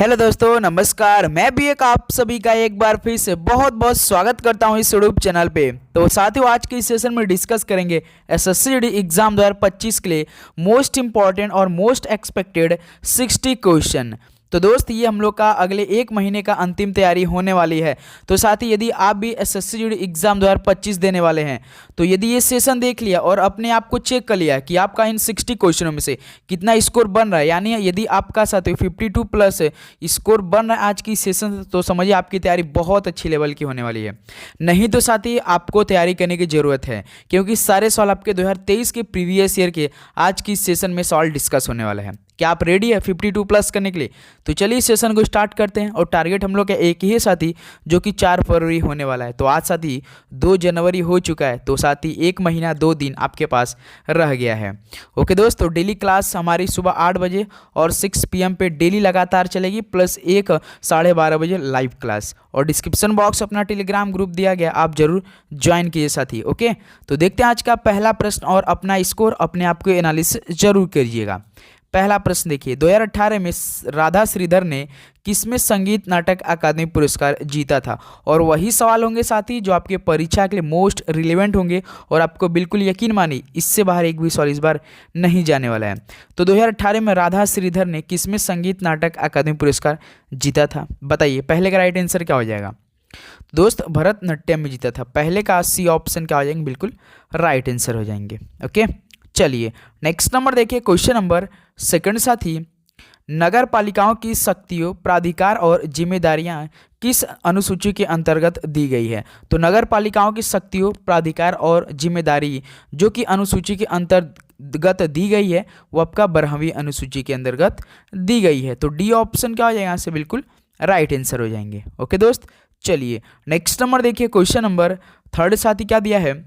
Hello दोस्तों, नमस्कार। मैं भी एक आप सभी का एक बार फिर से बहुत बहुत स्वागत करता हूं इस यूट्यूब चैनल पे। तो साथियों, आज के इस सेशन में डिस्कस करेंगे एसएससी जीडी एग्जाम 2025 के लिए मोस्ट इंपॉर्टेंट और मोस्ट एक्सपेक्टेड 60 क्वेश्चन। तो दोस्त, ये हम लोग का अगले एक महीने का अंतिम तैयारी होने वाली है। तो साथ ही यदि आप भी एसएससी जीडी एग्जाम 2025 देने वाले हैं, तो यदि ये सेशन देख लिया और अपने आप को चेक कर लिया कि आपका इन 60 क्वेश्चनों में से कितना स्कोर बन रहा है, यानी यदि आपका साथियों 52 प्लस स्कोर बन रहा है आज की सेशन, तो समझिए आपकी तैयारी बहुत अच्छी लेवल की होने वाली है। नहीं तो साथी आपको तैयारी करने की ज़रूरत है, क्योंकि सारे सवाल आपके 2023 के प्रीवियस ईयर के आज की सेशन में सवाल डिस्कस होने वाला है। क्या आप रेडी है 52 प्लस करने के लिए? तो चलिए इस सेशन को स्टार्ट करते हैं। और टारगेट हम लोग का एक ही है साथी, जो कि 4 फरवरी होने वाला है। तो आज साथी 2 जनवरी हो चुका है, तो साथी 1 महीना 2 दिन आपके पास रह गया है। ओके दोस्तों, डेली क्लास हमारी सुबह 8 बजे और 6 PM पे डेली लगातार चलेगी, प्लस एक 12:30 बजे लाइव क्लास। और डिस्क्रिप्शन बॉक्स अपना टेलीग्राम ग्रुप दिया गया, आप जरूर ज्वाइन कीजिए साथी। ओके, तो देखते हैं आज का पहला प्रश्न और अपना स्कोर अपने आप को एनालिसिस जरूर करिएगा। पहला प्रश्न देखिए, 2018 में राधा श्रीधर ने किसमें संगीत नाटक अकादमी पुरस्कार जीता था? और वही सवाल होंगे साथी जो आपके परीक्षा के लिए मोस्ट रिलेवेंट होंगे, और आपको बिल्कुल यकीन मानिए इससे बाहर एक भी सवाल इस बार नहीं जाने वाला है। तो 2018 में राधा श्रीधर ने किसमें संगीत नाटक अकादमी पुरस्कार जीता था? बताइए, पहले का राइट आंसर क्या हो जाएगा? दोस्त, भरतनाट्यम में जीता था। पहले का सी ऑप्शन क्या हो जाएंगे? बिल्कुल राइट आंसर हो जाएंगे। ओके, चलिए नेक्स्ट नंबर देखिए, क्वेश्चन नंबर सेकंड साथी, नगर पालिकाओं की शक्तियों, प्राधिकार और जिम्मेदारियां किस अनुसूची के अंतर्गत दी गई है? तो नगर पालिकाओं की शक्तियों, प्राधिकार और जिम्मेदारी जो कि अनुसूची के अंतर्गत दी गई है, वो आपका 12वीं अनुसूची के अंतर्गत दी गई है। तो डी ऑप्शन क्या हो जाएगा? यहाँ से बिल्कुल राइट आंसर हो जाएंगे। ओके दोस्त, चलिए नेक्स्ट नंबर देखिए, क्वेश्चन नंबर थर्ड साथी क्या दिया है?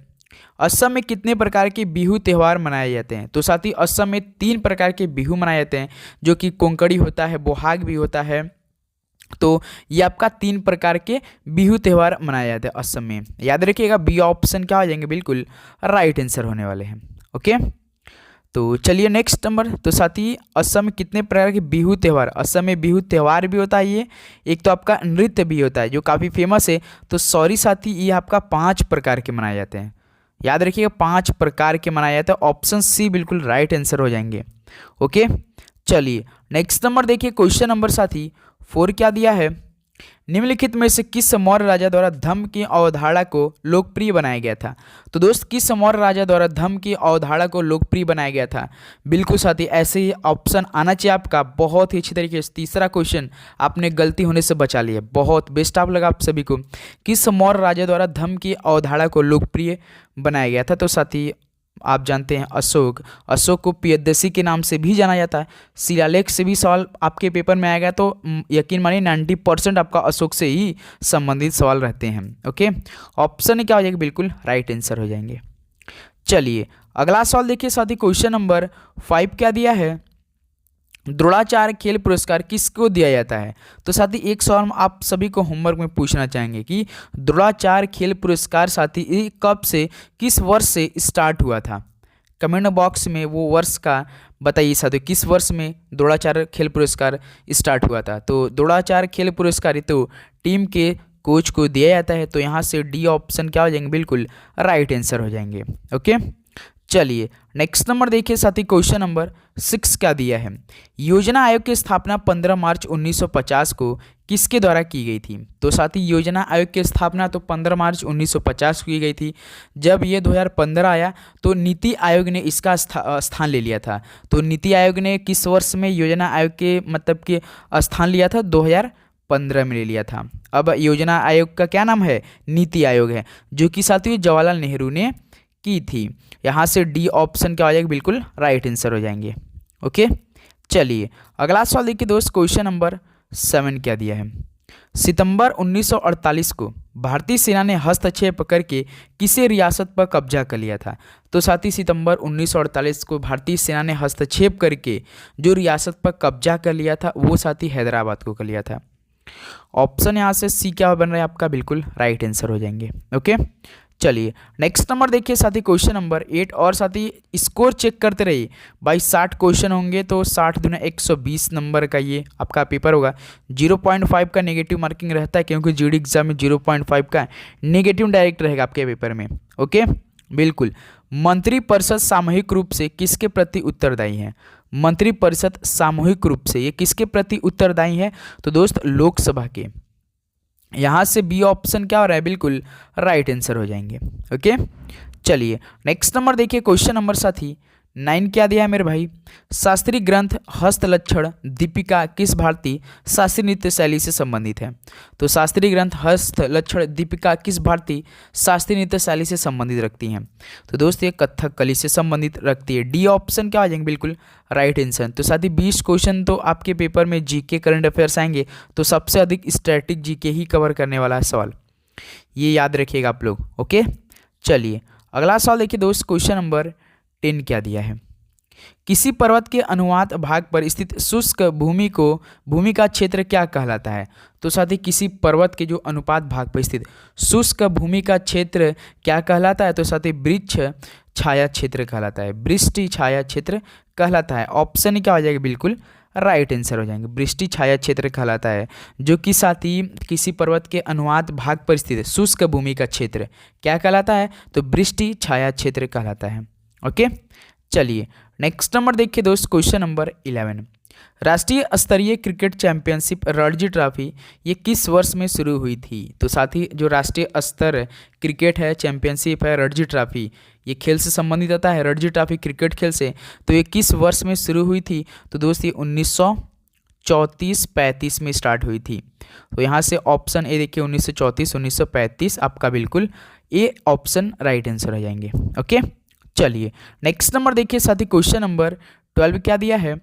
असम में कितने प्रकार के बिहू त्यौहार मनाए जाते हैं? तो साथी असम में 3 प्रकार के बिहू मनाए जाते हैं, जो कि कोंकड़ी होता है, बोहाग भी होता है। तो ये आपका 3 प्रकार के बिहू त्यौहार मनाए जाते हैं असम में। याद रखिएगा, बी ऑप्शन क्या हो जाएंगे? बिल्कुल राइट आंसर होने वाले हैं। ओके, तो चलिए नेक्स्ट नंबर, तो साथी असम में कितने प्रकार के बिहू त्यौहार? असम में बिहू त्यौहार भी होता है, ये एक तो आपका नृत्य भी होता है जो काफ़ी फेमस है। तो सॉरी साथी, ये आपका 5 प्रकार के मनाए जाते हैं। याद रखिएगा, 5 प्रकार के मनाए जाते हैं। ऑप्शन सी बिल्कुल राइट आंसर हो जाएंगे। ओके, चलिए नेक्स्ट नंबर देखिए, क्वेश्चन नंबर साथी 4 क्या दिया है? निम्नलिखित में से किस मौर्य राजा द्वारा धम्म की अवधारणा को लोकप्रिय बनाया गया था? तो दोस्त, किस मौर्य राजा द्वारा धम्म की अवधारणा को लोकप्रिय बनाया गया था? बिल्कुल साथी, ऐसे ही ऑप्शन आना चाहिए आपका। बहुत ही अच्छी तरीके से तीसरा क्वेश्चन आपने गलती होने से बचा लिया, बहुत बेस्ट आप लगा आप सभी को। किस मौर्य राजा द्वारा धम्म की अवधारणा को लोकप्रिय बनाया गया था? तो साथी आप जानते हैं अशोक। अशोक को प्रियदर्शी के नाम से भी जाना जाता है। शिलालेख से भी सवाल आपके पेपर में आएगा, तो यकीन मानिए 90% आपका अशोक से ही संबंधित सवाल रहते हैं। ओके, ऑप्शन क्या हो जाएगा? बिल्कुल राइट आंसर हो जाएंगे। चलिए अगला सवाल देखिए साथी, क्वेश्चन नंबर 5 क्या दिया है? द्रोणाचार्य खेल पुरस्कार किसको दिया जाता है? तो साथी एक सवाल आप सभी को होमवर्क में पूछना चाहेंगे कि द्रोणाचार्य खेल पुरस्कार साथी कब से, किस वर्ष से स्टार्ट हुआ था? कमेंट बॉक्स में वो वर्ष का बताइए साथी, किस वर्ष में द्रोणाचार्य खेल पुरस्कार स्टार्ट हुआ था? तो द्रोणाचार्य खेल पुरस्कार तो टीम के कोच को दिया जाता है। तो यहाँ से डी ऑप्शन क्या हो जाएंगे? बिल्कुल राइट आंसर हो जाएंगे। ओके, चलिए नेक्स्ट नंबर देखिए साथी, क्वेश्चन नंबर 6 क्या दिया है? योजना आयोग की स्थापना 15 मार्च 1950 को किसके द्वारा की गई थी? तो साथी योजना आयोग की स्थापना तो 15 मार्च 1950 को की गई थी। जब ये 2015 आया तो नीति आयोग ने इसका स्थान ले लिया था। तो नीति आयोग ने किस वर्ष में योजना आयोग के मतलब के स्थान लिया था? 2015 में ले लिया था। अब योजना आयोग का क्या नाम है? नीति आयोग है, जो कि साथियों जवाहरलाल नेहरू ने की थी। यहाँ से डी ऑप्शन क्या हो जाएगा? बिल्कुल राइट आंसर हो जाएंगे। ओके, चलिए अगला सवाल देखिए दोस्त, क्वेश्चन नंबर 7 क्या दिया है? सितंबर 1948 को भारतीय सेना ने हस्तक्षेप करके किसे रियासत पर कब्जा कर लिया था? तो साथी सितंबर 1948 को भारतीय सेना ने हस्तक्षेप करके जो रियासत पर कब्जा कर लिया था, वो साथी हैदराबाद को कर लिया था। ऑप्शन यहाँ से सी क्या बन रहा है आपका? बिल्कुल राइट आंसर हो जाएंगे। ओके, चलिए नेक्स्ट नंबर देखिए साथी, क्वेश्चन नंबर 8। और साथी स्कोर चेक करते रहिए भाई, 60 क्वेश्चन होंगे तो 60 दूना 120 नंबर का ये आपका पेपर होगा। 0.5 का नेगेटिव मार्किंग रहता है, क्योंकि जीडी एग्जाम में 0.5 का नेगेटिव डायरेक्ट रहेगा आपके पेपर में। ओके बिल्कुल। मंत्रिपरिषद सामूहिक रूप से किसके प्रति उत्तरदायी है? मंत्रिपरिषद सामूहिक रूप से ये किसके प्रति उत्तरदायी है? तो दोस्त लोकसभा के। यहाँ से बी ऑप्शन क्या हो रहा है? बिल्कुल राइट आंसर हो जाएंगे। ओके चलिए नेक्स्ट नंबर देखिए, क्वेश्चन नंबर साथी 9 क्या दिया है मेरे भाई? शास्त्रीय ग्रंथ हस्तलक्षण दीपिका किस भारतीय शास्त्रीय नृत्य शैली से संबंधित है? तो शास्त्रीय ग्रंथ हस्तलक्षण दीपिका किस भारतीय शास्त्रीय नृत्य शैली से संबंधित रखती हैं? तो दोस्त ये कथकली से संबंधित रखती है। डी ऑप्शन क्या आ जाएंगे? बिल्कुल राइट आंसर। तो साथ ही 20 क्वेश्चन तो आपके पेपर में जीके करंट अफेयर्स आएंगे, तो सबसे अधिक स्टैटिक जीके ही कवर करने वाला है सवाल, ये याद रखिएगा आप लोग। ओके चलिए अगला सवाल देखिए दोस्त, क्वेश्चन नंबर 10 क्या दिया है? किसी पर्वत के अनुवाद भाग पर स्थित शुष्क भूमि का क्षेत्र क्या कहलाता है? तो साथ ही किसी पर्वत के जो अनुपात भाग पर स्थित शुष्क भूमि का क्षेत्र क्या कहलाता है? तो साथ ही वृक्ष छाया क्षेत्र कहलाता है, वृष्टि छाया क्षेत्र कहलाता है। ऑप्शन क्या हो जाएगा? बिल्कुल राइट आंसर हो जाएंगे, वृष्टि छाया क्षेत्र कहलाता है, जो कि साथ ही किसी पर्वत के अनुवाद भाग पर स्थित शुष्क भूमि का क्षेत्र क्या कहलाता है? तो वृष्टि छाया क्षेत्र कहलाता है। ओके चलिए नेक्स्ट नंबर देखिए दोस्त, क्वेश्चन नंबर 11। राष्ट्रीय स्तरीय क्रिकेट चैंपियनशिप रणजी ट्रॉफी ये किस वर्ष में शुरू हुई थी? तो साथ ही जो राष्ट्रीय स्तर क्रिकेट है चैंपियनशिप है रणजी ट्रॉफी, ये खेल से संबंधित आता है, रणजी ट्रॉफी क्रिकेट खेल से, तो ये किस वर्ष में शुरू हुई थी? तो दोस्त ये 1934-35 में स्टार्ट हुई थी। तो यहाँ से ऑप्शन ए देखिए 1934-1935 आपका बिल्कुल ए ऑप्शन राइट आंसर हो जाएंगे। ओके चलिए नेक्स्ट नंबर देखिए साथी, क्वेश्चन नंबर 12 क्या दिया है?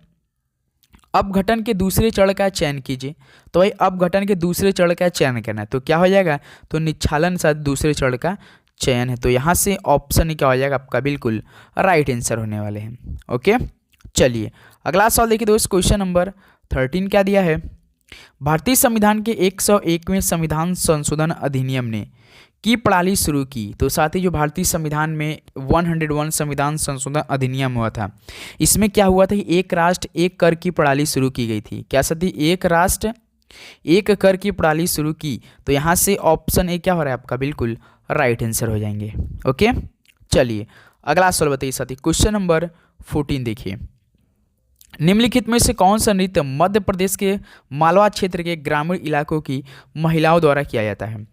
अपघटन के दूसरे चरण का चयन कीजिए। तो भाई अपघटन के दूसरे चरण का चयन करना है, तो क्या हो जाएगा? तो निच्छालन साथ दूसरे चरण का चयन है, तो यहाँ से ऑप्शन ही क्या हो जाएगा आपका? बिल्कुल राइट आंसर होने वाले हैं। ओके चलिए अगला सवाल देखिए दोस्त, क्वेश्चन नंबर 13 क्या दिया है? भारतीय संविधान के 101वें संविधान संशोधन अधिनियम ने की प्रणाली शुरू की। तो साथ ही जो भारतीय संविधान में 101 संविधान संशोधन अधिनियम हुआ था, इसमें क्या हुआ था कि एक राष्ट्र एक कर की प्रणाली शुरू की गई थी। क्या साथी? एक राष्ट्र एक कर की प्रणाली शुरू की, तो यहाँ से ऑप्शन ए क्या हो रहा है आपका? बिल्कुल राइट आंसर हो जाएंगे। ओके चलिए अगला सवाल बताइए साथी, क्वेश्चन नंबर 14 देखिए। निम्नलिखित में से कौन सा नृत्य मध्य प्रदेश के मालवा क्षेत्र के ग्रामीण इलाकों की महिलाओं द्वारा किया जाता है?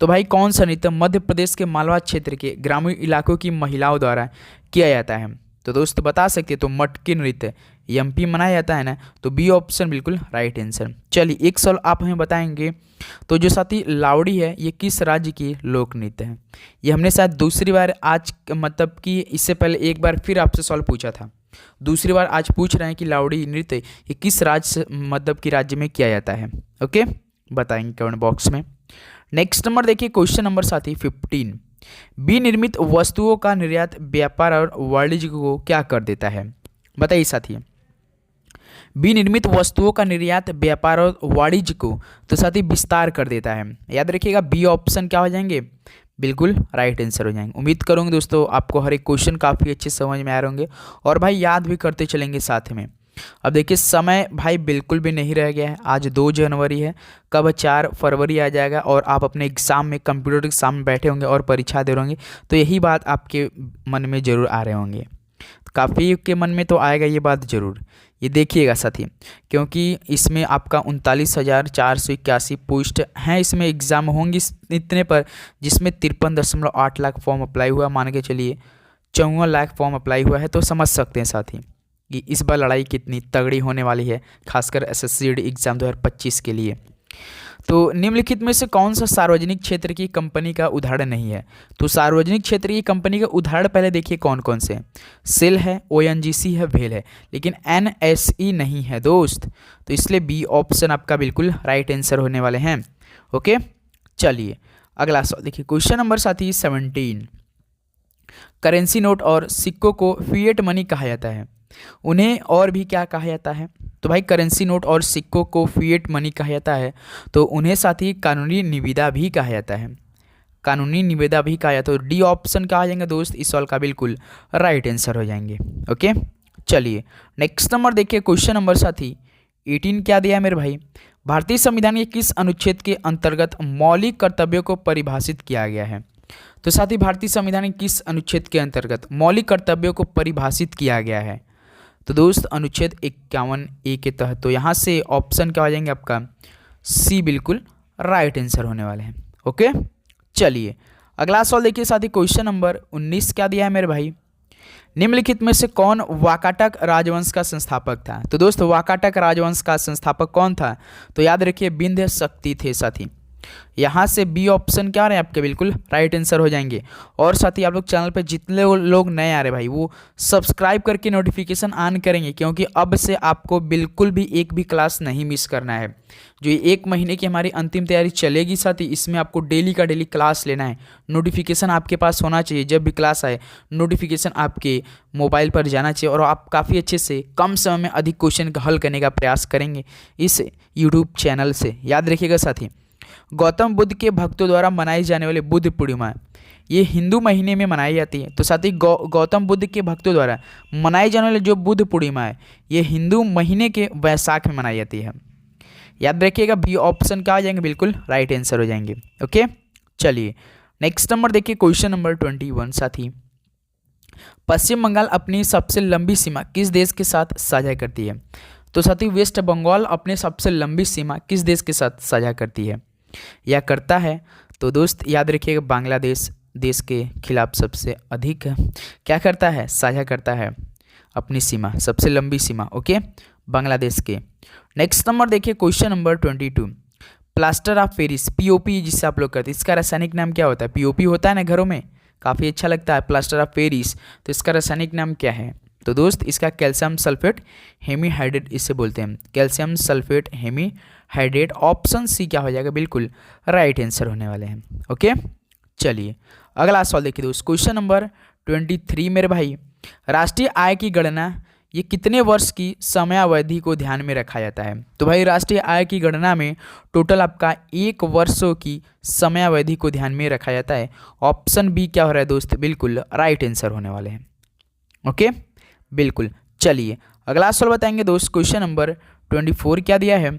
तो भाई कौन सा नृत्य मध्य प्रदेश के मालवा क्षेत्र के ग्रामीण इलाकों की महिलाओं द्वारा किया जाता है? तो दोस्त बता सकते हैं, तो मटकी नृत्य एमपी मनाया जाता है ना, तो बी ऑप्शन बिल्कुल राइट आंसर। चलिए एक सवाल आप हमें बताएंगे, तो जो साथी लावड़ी है ये किस राज्य की लोक नृत्य है? ये हमने शायद दूसरी बार आज मतलब कि इससे पहले एक बार फिर आपसे सवाल पूछा था, दूसरी बार आज पूछ रहे हैं कि लावड़ी नृत्य ये किस राज्य मतलब कि राज्य में किया जाता है? ओके बताएंगे कमेंट बॉक्स में। नेक्स्ट नंबर देखिए, क्वेश्चन नंबर साथी 15। विनिर्मित वस्तुओं का निर्यात व्यापार और वाणिज्य को क्या कर देता है? बताइए साथी। विनिर्मित वस्तुओं का निर्यात व्यापार और वाणिज्य को तो साथी विस्तार कर देता है। याद रखिएगा बी ऑप्शन क्या हो जाएंगे? बिल्कुल राइट आंसर हो जाएंगे। उम्मीद करूँगा दोस्तों आपको हर एक क्वेश्चन काफ़ी अच्छे समझ में आ रहे होंगे और भाई याद भी करते चलेंगे साथ में। अब देखिए समय भाई बिल्कुल भी नहीं रह गया है, आज 2 जनवरी है, कब 4 फरवरी आ जाएगा और आप अपने एग्ज़ाम में कंप्यूटर के सामने बैठे होंगे और परीक्षा दे रहे होंगे, तो यही बात आपके मन में ज़रूर आ रहे होंगे, काफ़ी के मन में तो आएगा ये बात ज़रूर। ये देखिएगा साथी, क्योंकि इसमें आपका 39,481 पोस्ट हैं, इसमें एग्ज़ाम होंगी इतने पर, जिसमें 53.8 लाख फॉर्म अप्लाई हुआ, मान के चलिए 54 लाख फॉर्म अप्लाई हुआ है, तो समझ सकते हैं साथी कि इस बार लड़ाई कितनी तगड़ी होने वाली है, खासकर एसएससी एग्ज़ाम 2025 के लिए। तो निम्नलिखित में से कौन सा सार्वजनिक क्षेत्र की कंपनी का उदाहरण नहीं है? तो सार्वजनिक क्षेत्र की कंपनी का उदाहरण पहले देखिए कौन कौन से। सेल है, ओएनजीसी है, वेल है, लेकिन एनएसई नहीं है दोस्त, तो इसलिए बी ऑप्शन आपका बिल्कुल राइट आंसर होने वाले हैं। ओके चलिए अगला सवाल देखिए, क्वेश्चन नंबर साथी 17। करेंसी नोट और सिक्कों को फिएट मनी कहा जाता है, उन्हें और भी क्या कहा जाता है? तो भाई करेंसी नोट और सिक्कों को फिएट मनी कहा जाता है, तो उन्हें साथ ही कानूनी निविदा भी कहा जाता है। कानूनी निविदा भी कहा जाता है। तो डी ऑप्शन क्या आ जाएंगे दोस्त इस सवाल का बिल्कुल राइट आंसर हो जाएंगे। ओके, चलिए नेक्स्ट नंबर देखिए, क्वेश्चन नंबर साथी 18 क्या दिया है मेरे भाई, भारतीय संविधान के किस अनुच्छेद के अंतर्गत मौलिक कर्तव्यों को परिभाषित किया गया है। तो साथ ही भारतीय संविधान के किस अनुच्छेद के अंतर्गत मौलिक कर्तव्यों को परिभाषित किया गया है। तो दोस्त अनुच्छेद 51A के तहत। तो यहाँ से ऑप्शन क्या हो जाएंगे आपका सी बिल्कुल राइट आंसर होने वाले हैं। ओके, चलिए अगला सवाल देखिए साथी, क्वेश्चन नंबर 19 क्या दिया है मेरे भाई, निम्नलिखित में से कौन वाकाटक राजवंश का संस्थापक था। तो दोस्तों वाकाटक राजवंश का संस्थापक कौन था, तो याद रखिए विंध्य शक्ति थे साथी। यहाँ से बी ऑप्शन क्या आ रहे हैं आपके बिल्कुल राइट आंसर हो जाएंगे। और साथ ही आप लोग चैनल पे जितने लोग नए आ रहे भाई वो सब्सक्राइब करके नोटिफिकेशन ऑन करेंगे, क्योंकि अब से आपको बिल्कुल भी एक भी क्लास नहीं मिस करना है। जो 1 महीने की हमारी अंतिम तैयारी चलेगी साथ ही इसमें आपको डेली का डेली क्लास लेना है। नोटिफिकेशन आपके पास होना चाहिए, जब भी क्लास आए नोटिफिकेशन आपके मोबाइल पर जाना चाहिए और आप काफ़ी अच्छे से कम समय में अधिक क्वेश्चन का हल करने का प्रयास करेंगे इस यूट्यूब चैनल से। याद रखिएगा साथी, गौतम बुद्ध के भक्तों द्वारा मनाई जाने वाली बुद्ध पूर्णिमा ये हिंदू महीने में मनाई जाती है। तो साथ ही गौतम बुद्ध के भक्तों द्वारा मनाई जाने वाली जो बुद्ध पूर्णिमा है ये हिंदू महीने के वैशाख में मनाई जाती है। याद रखिएगा बी ऑप्शन क्या आ जाएंगे बिल्कुल राइट आंसर हो जाएंगे। ओके, चलिए नेक्स्ट नंबर देखिए, क्वेश्चन नंबर 21 साथी, पश्चिम बंगाल अपनी सबसे लंबी सीमा किस देश के साथ साझा करती है। तो साथी वेस्ट बंगाल अपने सबसे लंबी सीमा किस देश के साथ साझा करती है या करता है। तो दोस्त याद रखिएगा बांग्लादेश देश के खिलाफ सबसे अधिक क्या करता है, साझा करता है अपनी सीमा, सबसे लंबी सीमा। ओके, बांग्लादेश के। नेक्स्ट नंबर देखिए, question number 22, plaster of Paris POP जिससे आप लोग करते हैं इसका रासायनिक नाम क्या होता है। पीओपी होता है ना घरों में, काफ़ी अच्छा लगता है प्लास्टर ऑफ पेरिस, तो इसका रासायनिक नाम क्या है। तो दोस्त इसका कैल्शियम सल्फेट हेमीहाइड्रेट इसे बोलते हैं, calcium sulphate hemihydrate. Option C क्या हो जाएगा बिल्कुल राइट आंसर होने वाले हैं। ओके, चलिए अगला सवाल देखिए दोस्त, क्वेश्चन नंबर 23 मेरे भाई, राष्ट्रीय आय की गणना ये कितने वर्ष की समयावधि को ध्यान में रखा जाता है। तो भाई राष्ट्रीय आय की गणना में टोटल आपका 1 वर्षों की समयावधि को ध्यान में रखा जाता है। ऑप्शन बी क्या हो रहा है दोस्त बिल्कुल राइट आंसर होने वाले हैं। ओके, बिल्कुल। चलिए अगला सवाल बताएंगे दोस्त, क्वेश्चन नंबर 24 क्या दिया है,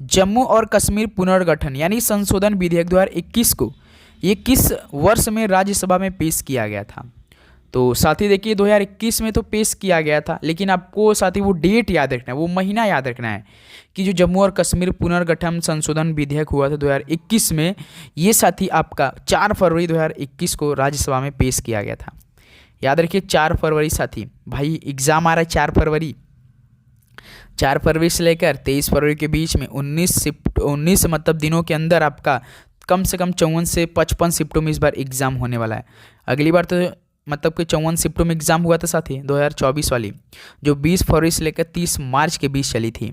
जम्मू और कश्मीर पुनर्गठन यानी संशोधन विधेयक 2021 को ये किस वर्ष में राज्यसभा में पेश किया गया था। तो साथी देखिए 2021 में तो पेश किया गया था, लेकिन आपको साथी वो डेट याद रखना है, वो महीना याद रखना है कि जो जम्मू और कश्मीर पुनर्गठन संशोधन विधेयक हुआ था 2021 में, ये साथी आपका 4 फरवरी 2021 को राज्यसभा में पेश किया गया था। याद रखिए 4 फरवरी साथी, भाई एग्जाम आ रहा है 4 फरवरी, 4 फरवरी से लेकर 23 फरवरी के बीच में 19 मतलब दिनों के अंदर आपका कम से कम 54 से 55 शिफ्टों में इस बार एग्जाम होने वाला है। अगली बार तो मतलब कि 54 शिफ्टों में एग्जाम हुआ था साथी 2024 वाली, जो 20 फरवरी से लेकर 30 मार्च के बीच चली थी।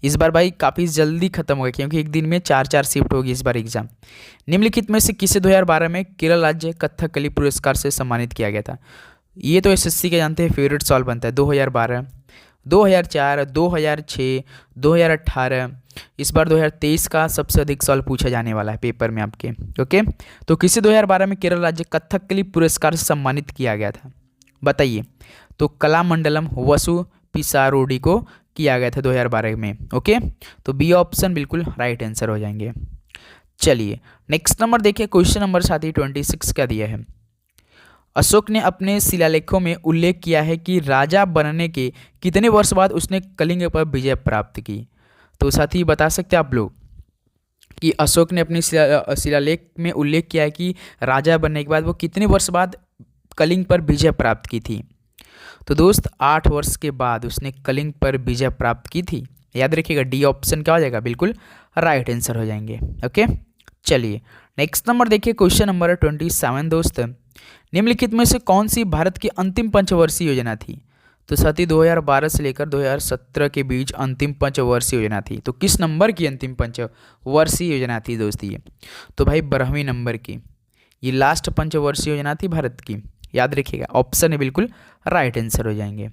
इस बार भाई काफ़ी जल्दी खत्म हो गया, क्योंकि एक दिन में 4 शिफ्ट होगी इस बार एग्जाम। निम्नलिखित में से किसे 2012 में केरल राज्य कथकली पुरस्कार से सम्मानित किया गया था। ये तो एसएससी के जानते हैं फेवरेट सवाल बनता है, 2012, 2004, 2006, 2018, इस बार 2023 का सबसे अधिक सवाल पूछा जाने वाला है पेपर में आपके। ओके, तो किसे 2012 में केरल राज्य कथकली पुरस्कार से सम्मानित किया गया था बताइए। तो कलामंडलम वसु पिसारोडी को किया गया था 2012 में। ओके, तो बी ऑप्शन बिल्कुल राइट आंसर हो जाएंगे। चलिए नेक्स्ट नंबर देखिए, क्वेश्चन नंबर साथी 26 का दिया है, अशोक ने अपने शिलालेखों में उल्लेख किया है कि राजा बनने के कितने वर्ष बाद उसने कलिंग पर विजय प्राप्त की। तो साथी बता सकते हैं आप लोग कि अशोक ने अपने शिलालेख में उल्लेख किया है कि राजा बनने के बाद वो कितने वर्ष बाद कलिंग पर विजय प्राप्त की थी। तो दोस्त 8 वर्ष के बाद उसने कलिंग पर विजय प्राप्त की थी। याद रखिएगा डी ऑप्शन क्या हो जाएगा बिल्कुल राइट आंसर हो जाएंगे। ओके, चलिए नेक्स्ट नंबर देखिए, क्वेश्चन नंबर 27 दोस्त, निम्नलिखित में से कौन सी भारत की अंतिम पंचवर्षीय योजना थी। तो साथी 2012 से लेकर 2017 के बीच अंतिम पंचवर्षीय योजना थी। तो किस नंबर की अंतिम पंचवर्षीय योजना थी दोस्त ये। तो भाई 12वें नंबर की ये लास्ट पंचवर्षीय योजना थी भारत की। याद रखिएगा ऑप्शन है बिल्कुल राइट आंसर हो जाएंगे।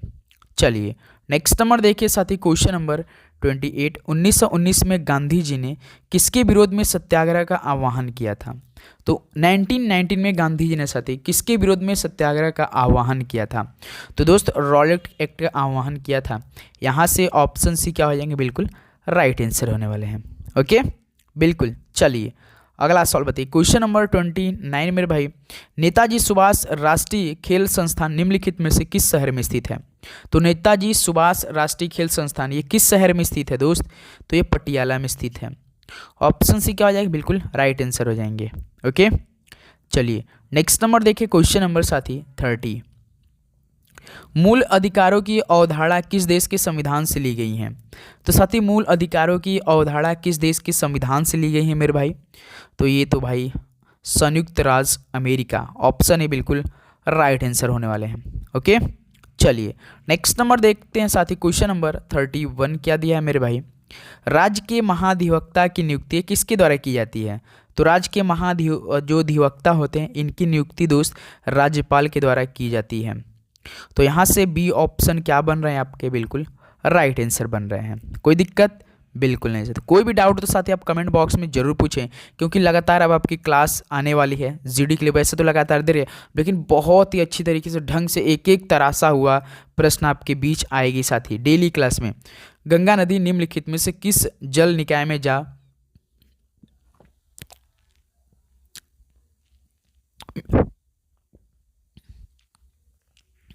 चलिए नेक्स्ट नंबर देखिए साथी, क्वेश्चन नंबर 28, 1919 में गांधी जी ने किसके विरोध में सत्याग्रह का आह्वान किया था। तो 1919 में गांधी जी ने साथी किसके विरोध में सत्याग्रह का आह्वान किया था? तो दोस्त रॉलेट एक्ट का आह्वान किया था। यहाँ से ऑप्शन सी क्या हो जाएंगे, बिल्कुल राइट आंसर होने वाले हैं। ओके, बिल्कुल। चलिए अगला सवाल बताइए, क्वेश्चन नंबर 29 मेरे भाई, नेताजी सुभाष राष्ट्रीय खेल संस्थान निम्नलिखित में से किस शहर में स्थित है? तो नेताजी सुभाष राष्ट्रीय खेल संस्थान ये किस शहर में स्थित है दोस्त? तो ये पटियाला में स्थित है। ऑप्शन सी क्या हो जाएगा, बिल्कुल राइट आंसर हो जाएंगे। ओके, चलिए नेक्स्ट नंबर देखिए, क्वेश्चन नंबर साथी 30, मूल अधिकारों की अवधारणा किस देश के संविधान से ली गई है? तो साथी मूल अधिकारों की अवधारणा किस देश के संविधान से ली गई है मेरे भाई? तो ये तो भाई संयुक्त राज्य अमेरिका, ऑप्शन ए बिल्कुल राइट आंसर होने वाले हैं। ओके, चलिए नेक्स्ट नंबर देखते हैं साथी, क्वेश्चन नंबर 31 क्या दिया है मेरे भाई, राज्य के महाधिवक्ता की नियुक्ति किसके द्वारा की जाती है? तो राज्य के जो अधिवक्ता होते हैं इनकी नियुक्ति दोस्त राज्यपाल के द्वारा की जाती है। तो यहाँ से बी ऑप्शन क्या बन रहे हैं आपके, बिल्कुल राइट आंसर बन रहे हैं। कोई दिक्कत बिल्कुल नहीं। तो कोई भी डाउट तो साथी आप कमेंट बॉक्स में जरूर पूछें, क्योंकि लगातार अब आपकी क्लास आने वाली है जीडी के लिए। वैसे तो लगातार दे रही है, लेकिन बहुत ही अच्छी तरीके से ढंग से एक एक तराशा हुआ प्रश्न आपके बीच आएगी साथी डेली क्लास में। गंगा नदी निम्नलिखित में से किस जल निकाय में जा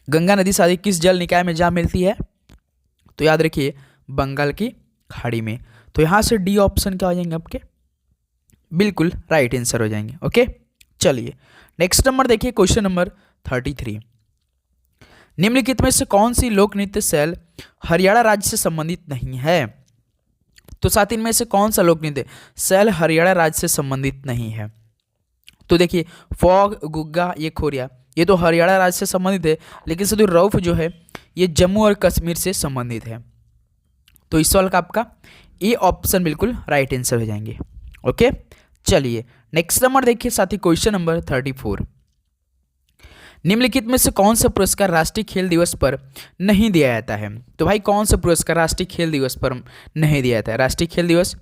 गंगा नदी साथी किस जल निकाय में जा मिलती है? तो याद रखिए बंगाल की खाड़ी में। तो यहां से डी ऑप्शन क्या हो जाएंगे आपके, बिल्कुल राइट आंसर हो जाएंगे। ओके, चलिए नेक्स्ट नंबर देखिए, क्वेश्चन नंबर 33, निम्नलिखित में से कौन सी लोक नृत्य शैल हरियाणा राज्य से संबंधित नहीं है? तो साथ इनमें से कौन सा लोक नृत्य शैल हरियाणा राज्य से संबंधित नहीं है? तो देखिए फॉग, गुग्गा, ये खोरिया, ये तो हरियाणा राज्य से संबंधित है, लेकिन सदु रऊफ जो है ये जम्मू और कश्मीर से संबंधित है। तो इस सवाल का आपका ए ऑप्शन बिल्कुल राइट आंसर हो जाएंगे। ओके, चलिए नेक्स्ट नंबर देखिए साथी, क्वेश्चन नंबर 34, निम्नलिखित में से कौन सा पुरस्कार राष्ट्रीय खेल दिवस पर नहीं दिया जाता है? तो भाई कौन सा पुरस्कार राष्ट्रीय खेल दिवस पर नहीं दिया जाता है? राष्ट्रीय खेल दिवस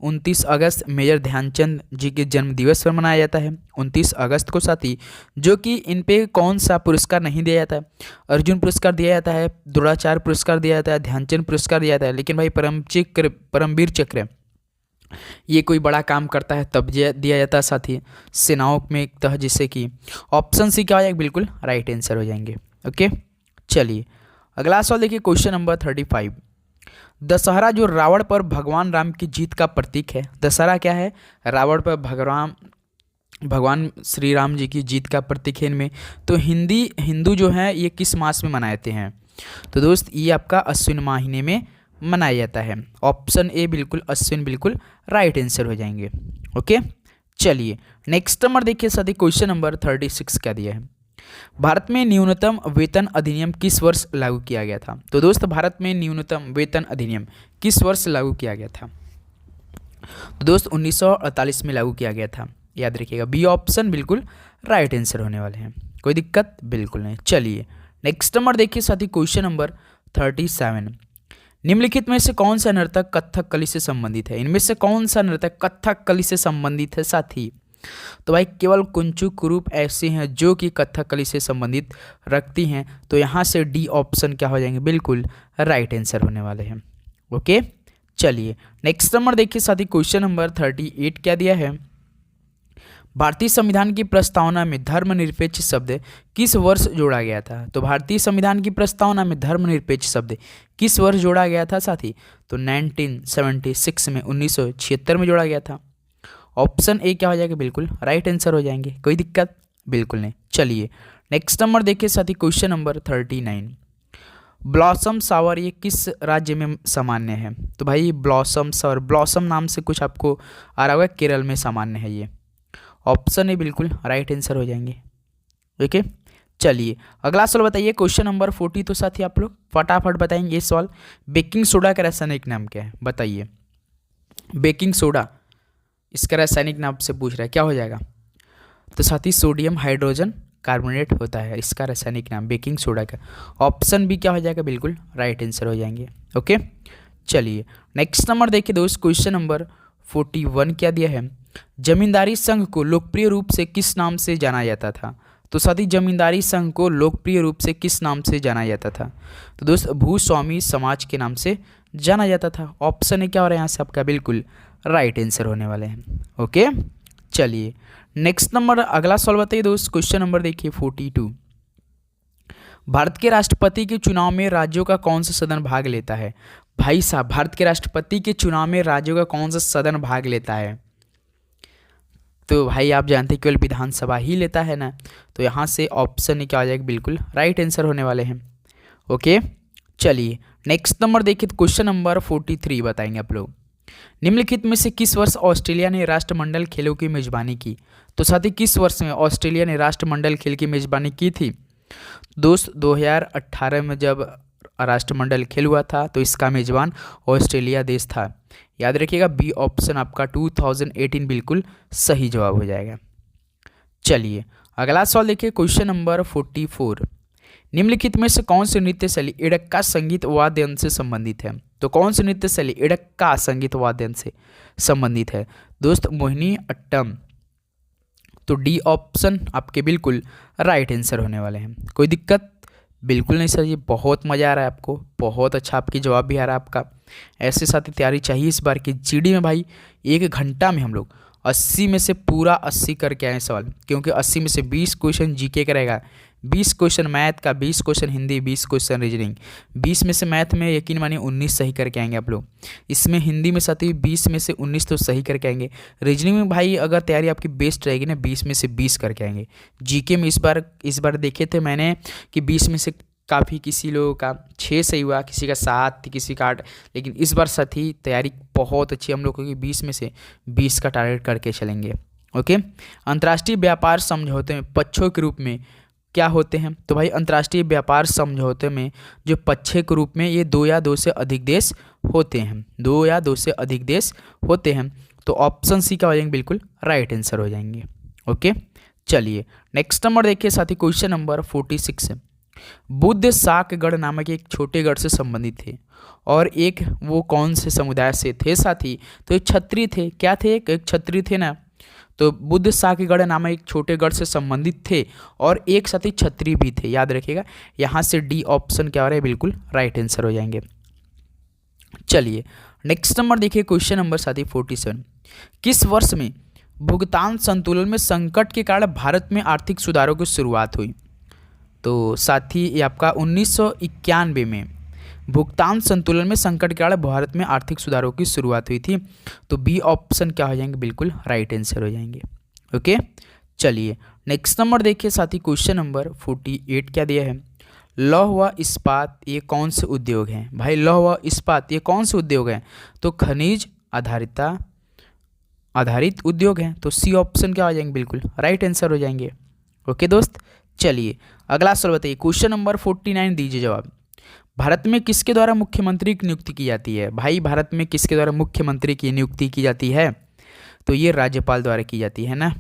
29 अगस्त मेजर ध्यानचंद जी के जन्म दिवस पर मनाया जाता है 29 अगस्त को साथी, जो कि इन पे कौन सा पुरस्कार नहीं दिया जाता है? अर्जुन पुरस्कार दिया जाता है, द्रोणाचार्य पुरस्कार दिया जाता है, ध्यानचंद पुरस्कार दिया जाता है, लेकिन भाई परमवीर चक्र ये कोई बड़ा काम करता है तब दिया जाता है साथी, सेनाओं में एक तह, जिससे कि ऑप्शन सी क्या हो जाएगा, बिल्कुल राइट आंसर हो जाएंगे। ओके, चलिए अगला सवाल देखिए, क्वेश्चन नंबर 35, दशहरा जो रावण पर भगवान राम की जीत का प्रतीक है, दशहरा क्या है? रावण पर भगवान श्री राम जी की जीत का प्रतीक है इनमें। तो हिंदू जो है ये किस मास में मनाते हैं? तो दोस्त ये आपका अश्विन महीने में मनाया जाता है। ऑप्शन ए बिल्कुल अश्विन बिल्कुल राइट आंसर हो जाएंगे। ओके, चलिए नेक्स्ट नंबर देखिए साथी, क्वेश्चन नंबर 36 क्या दिया है, भारत में न्यूनतम वेतन अधिनियम किस वर्ष लागू किया गया था? तो दोस्त भारत में न्यूनतम वेतन अधिनियम किस वर्ष लागू किया गया था? तो दोस्त 1948 में लागू किया गया था, याद रखिएगा। बी ऑप्शन बिल्कुल राइट आंसर होने वाले हैं, कोई दिक्कत बिल्कुल नहीं। चलिए नेक्स्ट नंबर देखिए साथी, क्वेश्चन नंबर 37, निम्नलिखित में से कौन सा नर्तक कथक कली से संबंधित है? इनमें से कौन सा नर्तक कथक कली से संबंधित है साथी? तो भाई केवल कुंचु कुरूप ऐसे हैं जो कि कथक कली से संबंधित रखती हैं। तो यहाँ से डी ऑप्शन क्या हो जाएंगे, बिल्कुल राइट आंसर होने वाले हैं। ओके, चलिए नेक्स्ट नंबर देखिए साथी, क्वेश्चन नंबर 38 क्या दिया है, भारतीय संविधान की प्रस्तावना में धर्मनिरपेक्ष शब्द किस वर्ष जोड़ा गया था? तो भारतीय संविधान की प्रस्तावना में धर्मनिरपेक्ष शब्द किस वर्ष जोड़ा गया था साथी? तो 1976 में 1976 में जोड़ा गया था। ऑप्शन ए क्या हो जाएगा, बिल्कुल राइट आंसर हो जाएंगे, कोई दिक्कत बिल्कुल नहीं। चलिए नेक्स्ट नंबर देखिए साथी, क्वेश्चन नंबर 39, ब्लॉसम सावर ये किस राज्य में सामान्य है? तो भाई ब्लॉसम सावर, ब्लॉसम नाम से कुछ आपको आ रहा होगा, केरल में सामान्य है ये। ऑप्शन ए बिल्कुल राइट आंसर हो जाएंगे। ओके, चलिए अगला सवाल बताइए, क्वेश्चन नंबर 40। तो साथी आप लोग फटाफट बताएंगे ये सवाल, बेकिंग सोडा का रासायनिक नाम क्या है? बताइए, बेकिंग सोडा इसका रासायनिक नाम से पूछ रहा है, क्या हो जाएगा? तो साथी सोडियम हाइड्रोजन कार्बोनेट होता है इसका रासायनिक नाम बेकिंग सोडा का। ऑप्शन बी क्या हो जाएगा, बिल्कुल राइट आंसर हो जाएंगे। ओके, चलिए नेक्स्ट नंबर देखिए दोस्त, क्वेश्चन नंबर 41 क्या दिया है, जमींदारी संघ को लोकप्रिय रूप से किस नाम से जाना जाता था। तो साथी जमींदारी संघ को लोकप्रिय रूप से किस नाम से जाना जाता था, तो दोस्त भूस्वामी समाज के नाम से जाना जाता था। ऑप्शन है क्या हो रहा है यहाँ से आपका बिल्कुल राइट आंसर होने वाले हैं। ओके, चलिए नेक्स्ट नंबर अगला सवाल बताइए दोस्त। क्वेश्चन नंबर देखिए 42। भारत के राष्ट्रपति के चुनाव में राज्यों का कौन सा सदन भाग लेता है। भाई साहब, भारत के राष्ट्रपति के चुनाव में राज्यों का कौन सा सदन भाग लेता है, तो भाई आप जानते हैं केवल विधानसभा ही लेता है ना, तो यहाँ से ऑप्शन क्या हो जाएगा बिल्कुल राइट आंसर होने वाले हैं। ओके, चलिए नेक्स्ट नंबर देखिए क्वेश्चन नंबर 43 बताएंगे आप लोग। निम्नलिखित में से किस वर्ष ऑस्ट्रेलिया ने राष्ट्रमंडल खेलों की मेजबानी की। तो साथ ही किस वर्ष में ऑस्ट्रेलिया ने राष्ट्रमंडल खेल की मेजबानी की थी दोस्त, 2018 में जब राष्ट्रमंडल खेल हुआ था तो इसका मेजबान ऑस्ट्रेलिया देश था। याद रखिएगा बी ऑप्शन आपका 2018 बिल्कुल सही जवाब हो जाएगा। चलिए अगला सवाल देखिए क्वेश्चन नंबर 44। निम्नलिखित में से कौन सी नृत्य शैली इड़क्का संगीत वाद्य यंत्र से संबंधित है। तो कौन सी नृत्य शैली इड़क्का संगीत वाद्य यंत्र से संबंधित है दोस्त, मोहिनी अट्टम। तो डी ऑप्शन आपके बिल्कुल राइट आंसर होने वाले हैं। कोई दिक्कत बिल्कुल नहीं सर, ये बहुत मज़ा आ रहा है आपको, बहुत अच्छा आपकी जवाब भी आ रहा है आपका। ऐसे साथ ही तैयारी चाहिए इस बार की जीडी में भाई। 1 घंटा में हम लोग 80 में से पूरा 80 करके आए सवाल, क्योंकि 80 में से 20 क्वेश्चन जीके का रहेगा, 20 क्वेश्चन मैथ का, 20 क्वेश्चन हिंदी, 20 क्वेश्चन रीजनिंग। 20 में से मैथ में यकीन मानिए 19 सही करके आएंगे आप लोग। इसमें हिंदी में साथ ही 20 में से 19 तो सही करके आएंगे। रीजनिंग में भाई अगर तैयारी आपकी बेस्ट रहेगी ना 20 में से 20 करके आएंगे। जीके में इस बार देखे थे मैंने कि 20 में से काफ़ी किसी लोगों का 6 सही हुआ, किसी का 7, किसी का 8, लेकिन इस बार साथ ही तैयारी बहुत अच्छी हम लोग को कि 20 में से 20 का टारगेट करके चलेंगे। ओके, अंतर्राष्ट्रीय व्यापार समझौते में पक्षों के रूप में क्या होते हैं। तो भाई अंतर्राष्ट्रीय व्यापार समझौते में जो पक्ष के रूप में ये 2 या 2 से अधिक देश होते हैं, 2 या 2 से अधिक देश होते हैं। तो ऑप्शन सी का हो जाएंगे बिल्कुल राइट आंसर हो जाएंगे। ओके, चलिए नेक्स्ट नंबर देखिए साथी क्वेश्चन नंबर 46। बुद्ध शाकगढ़ नामक एक छोटे गढ़ से संबंधित थे और एक वो कौन से समुदाय से थे साथी, तो एक क्षत्रिय थे। क्या थे, एक क्षत्रिय थे ना। तो बुद्ध शाकगढ़ नामक एक छोटे गढ़ से संबंधित थे और एक साथी क्षत्रिय भी थे। याद रखिएगा यहाँ से डी ऑप्शन क्या हो रहा है बिल्कुल राइट आंसर हो जाएंगे। चलिए नेक्स्ट नंबर देखिए क्वेश्चन नंबर साथी 47। किस वर्ष में भुगतान संतुलन में संकट के कारण भारत में आर्थिक सुधारों की शुरुआत हुई। तो साथी ये आपका 1991 में भुगतान संतुलन में संकट के कारण भारत में आर्थिक सुधारों की शुरुआत हुई थी। तो बी ऑप्शन क्या हो जाएंगे बिल्कुल राइट आंसर हो जाएंगे। ओके, चलिए नेक्स्ट नंबर देखिए साथी क्वेश्चन नंबर 48 क्या दिया है। लौह व इस्पात ये कौन से उद्योग हैं। भाई लौह व इस्पात ये कौन से उद्योग हैं, तो खनिज आधारित उद्योग हैं। तो सी ऑप्शन क्या हो जाएंगे बिल्कुल राइट आंसर हो जाएंगे। ओके दोस्त, चलिए अगला सवाल बताइए क्वेश्चन नंबर 49 दीजिए जवाब। भारत में किसके द्वारा मुख्यमंत्री की नियुक्ति की जाती है। भाई भारत में किसके द्वारा मुख्यमंत्री की नियुक्ति की जाती है, तो ये राज्यपाल द्वारा की जाती है ना।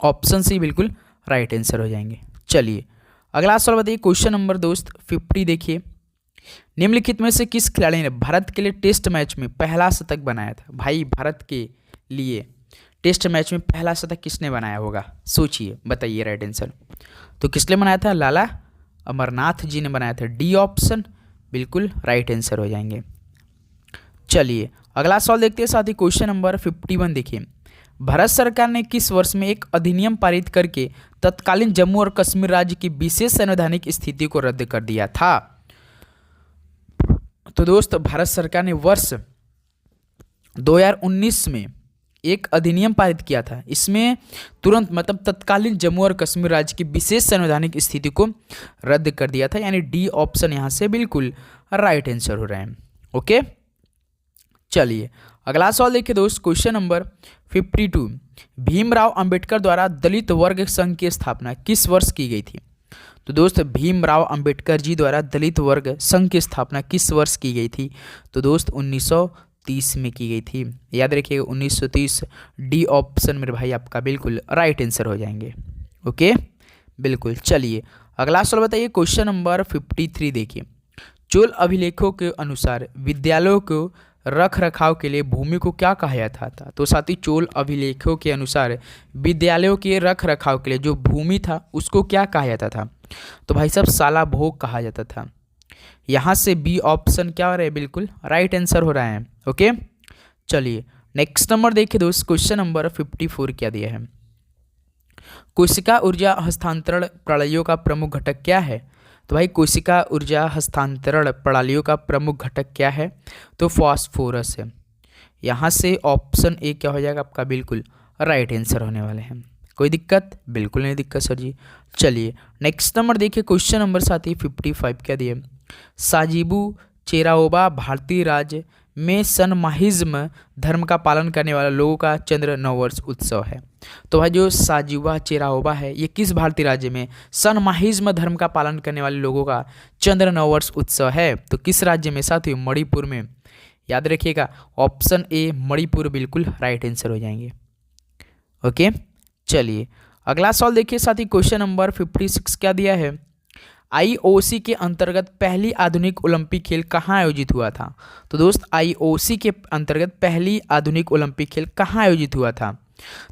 ऑप्शन सी बिल्कुल राइट आंसर हो जाएंगे। चलिए अगला सवाल बताइए क्वेश्चन नंबर दोस्त 50 देखिए। निम्नलिखित में से किस खिलाड़ी ने भारत के लिए टेस्ट मैच में पहला शतक बनाया था। भाई भारत के लिए टेस्ट मैच में पहला शतक किसने बनाया होगा, सोचिए बताइए राइट आंसर। तो किसने बनाया था, लाला अमरनाथ जी ने बनाया था। डी ऑप्शन बिल्कुल राइट आंसर हो जाएंगे। चलिए अगला सवाल देखते हैं साथी क्वेश्चन नंबर 51 देखिए। भारत सरकार ने किस वर्ष में एक अधिनियम पारित करके तत्कालीन जम्मू और कश्मीर राज्य की विशेष संवैधानिक स्थिति को रद्द कर दिया था। तो दोस्त भारत सरकार ने वर्ष 2019 में एक अधिनियम पारित किया था। इसमें तुरंत मतलब तत्कालीन जम्मू और कश्मीर राज्य की विशेष संवैधानिक स्थिति को रद्द कर दिया था, यानी डी ऑप्शन यहाँ से बिल्कुल राइट आंसर हो रहे हैं। ओके, चलिए अगला सवाल देखिए दोस्त क्वेश्चन नंबर 52। भीमराव अंबेडकर द्वारा दलित वर्ग संघ की स्थापना किस वर्ष की गई थी। तो दोस्त भीमराव अंबेडकर जी द्वारा दलित वर्ग संघ की स्थापना किस वर्ष की गई थी, तो दोस्त 1930 में की गई थी। याद रखिएगा 1930। डी ऑप्शन मेरे भाई आपका बिल्कुल राइट आंसर हो जाएंगे। ओके बिल्कुल, चलिए अगला सवाल बताइए क्वेश्चन नंबर 53 देखिए। चोल अभिलेखों के अनुसार विद्यालयों को रख रखाव के लिए भूमि को क्या कहा जाता था? तो साथी चोल अभिलेखों के अनुसार विद्यालयों के रख रखाव के लिए जो भूमि था उसको क्या कहा जाता था? तो भाई साहब साला भोग कहा जाता था। यहाँ से बी ऑप्शन क्या हो रहा है? बिल्कुल राइट आंसर हो रहा है। ओके, चलिए नेक्स्ट नंबर देखिए दोस्त, क्वेश्चन नंबर 54 क्या दिया है? कोशिका ऊर्जा हस्तांतरण प्रणालियों का प्रमुख घटक क्या है? तो भाई कोशिका ऊर्जा हस्तांतरण प्रणालियों का प्रमुख घटक क्या है? तो फास्फोरस है। यहाँ से ऑप्शन ए क्या हो जाएगा आपका? बिल्कुल राइट आंसर होने वाले हैं। कोई दिक्कत? बिल्कुल नहीं दिक्कत सर जी। चलिए नेक्स्ट नंबर देखिए, क्वेश्चन नंबर साथी 55 क्या दिए? साजिबू चेराओबा भारतीय राज्य में सनमाहिज्म धर्म का पालन करने वाले लोगों का चंद्र नववर्ष उत्सव है। तो भाई जो साजिबा चेराओबा है ये किस भारतीय राज्य में सनमाहिज्म धर्म का पालन करने वाले लोगों का चंद्र नववर्ष उत्सव है? तो किस राज्य में साथियों? मणिपुर में। याद रखिएगा ऑप्शन ए मणिपुर बिल्कुल राइट आंसर हो जाएंगे। ओके, चलिए अगला सवाल देखिए साथी, क्वेश्चन नंबर 56 क्या दिया है? आईओसी के अंतर्गत पहली आधुनिक ओलंपिक खेल कहाँ आयोजित हुआ था? तो दोस्त आईओसी के अंतर्गत पहली आधुनिक ओलंपिक खेल कहाँ आयोजित हुआ था?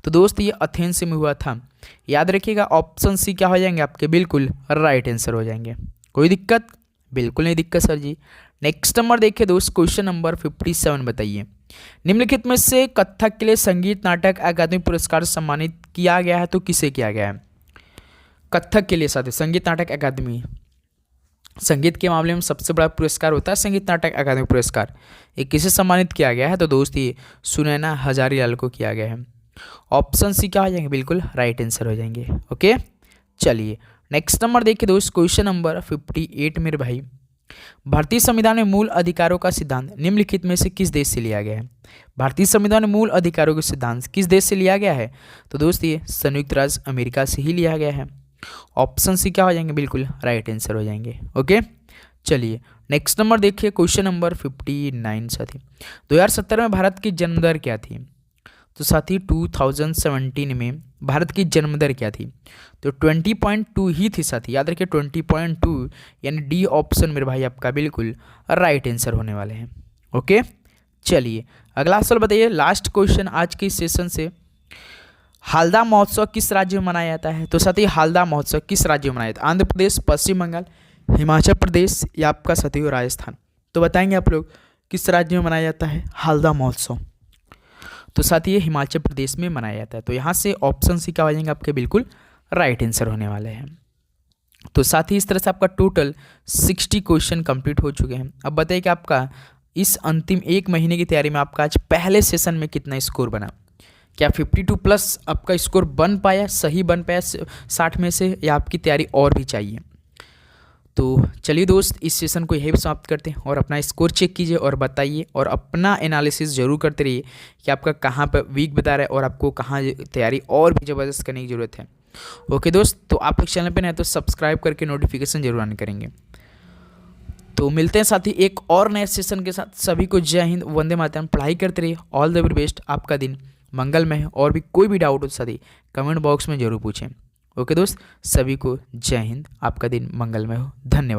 तो दोस्त ये एथेंस में हुआ था। याद रखिएगा ऑप्शन सी क्या हो जाएंगे आपके? बिल्कुल राइट आंसर हो जाएंगे। कोई दिक्कत? बिल्कुल नहीं दिक्कत सर जी। नेक्स्ट नंबर देखिए दोस्त, क्वेश्चन नंबर 57 बताइए, निम्नलिखित में से कथक के लिए संगीत नाटक अकादमी पुरस्कार सम्मानित किया गया है तो किसे किया गया है? कथक के लिए साथी संगीत नाटक अकादमी, संगीत के मामले में सबसे बड़ा पुरस्कार होता है संगीत नाटक अकादमी पुरस्कार, ये किसे सम्मानित किया गया है? तो दोस्त ये सुनैना हजारीलाल को किया गया है। ऑप्शन सी क्या हो जाएंगे? बिल्कुल राइट आंसर हो जाएंगे। ओके, चलिए नेक्स्ट नंबर देखिए दोस्त, क्वेश्चन नंबर 58 मेरे भाई, भारतीय संविधान में मूल अधिकारों का सिद्धांत निम्नलिखित में से किस देश से लिया गया है? भारतीय संविधान में मूल अधिकारों का सिद्धांत किस देश से लिया गया है? तो दोस्त ये संयुक्त राज्य अमेरिका से ही लिया गया है। ऑप्शन सी क्या हो जाएंगे? बिल्कुल राइट आंसर हो जाएंगे। ओके, चलिए नेक्स्ट नंबर देखिए, क्वेश्चन नंबर 59 साथी, 2017 में भारत की जन्म दर क्या थी? तो साथी 2017 में भारत की जन्म दर क्या थी? तो 20.2 ही थी साथी। याद रखिए 20.2 यानी डी ऑप्शन मेरे भाई आपका बिल्कुल राइट आंसर होने वाले हैं। ओके, चलिए अगला सवाल बताइए, लास्ट क्वेश्चन आज के सेशन से, हालदा महोत्सव किस राज्य में मनाया जाता है? तो साथी हालदा महोत्सव किस राज्य में मनाया जाता है? आंध्र प्रदेश, पश्चिम बंगाल, हिमाचल प्रदेश या आपका साथी राजस्थान? तो बताएंगे आप लोग किस राज्य में मनाया जाता है हालदा महोत्सव? तो साथ ये हिमाचल प्रदेश में मनाया जाता है। तो यहाँ से ऑप्शन सी क्या हो जाएंगे आपके? बिल्कुल राइट आंसर होने वाले हैं। तो साथ ही इस तरह से आपका टोटल 60 क्वेश्चन कंप्लीट हो चुके हैं। अब बताइए कि आपका इस अंतिम एक महीने की तैयारी में आपका आज पहले सेशन में कितना स्कोर बना? क्या 52 प्लस आपका स्कोर बन पाया, सही बन पाया 60 में से, या आपकी तैयारी और भी चाहिए? तो चलिए दोस्त इस सेशन को यही समाप्त करते हैं और अपना स्कोर चेक कीजिए और बताइए और अपना एनालिसिस जरूर करते रहिए कि आपका कहाँ पर वीक बता रहा है और आपको कहाँ तैयारी और भी ज़बरदस्त करने की ज़रूरत है। ओके दोस्त, तो आप लोग चैनल पर नए तो सब्सक्राइब करके नोटिफिकेशन जरूर ऑन करेंगे। तो मिलते हैं साथी एक और नए सेशन के साथ। सभी को जय हिंद, वंदे मातरम, पढ़ाई करते रहिए, ऑल द वेरी बेस्ट, आपका दिन मंगलमय है। और भी कोई भी डाउट हो साथी कमेंट बॉक्स में जरूर पूछें। ओके दोस्त, सभी को जय हिंद, आपका दिन मंगलमय हो, धन्यवाद।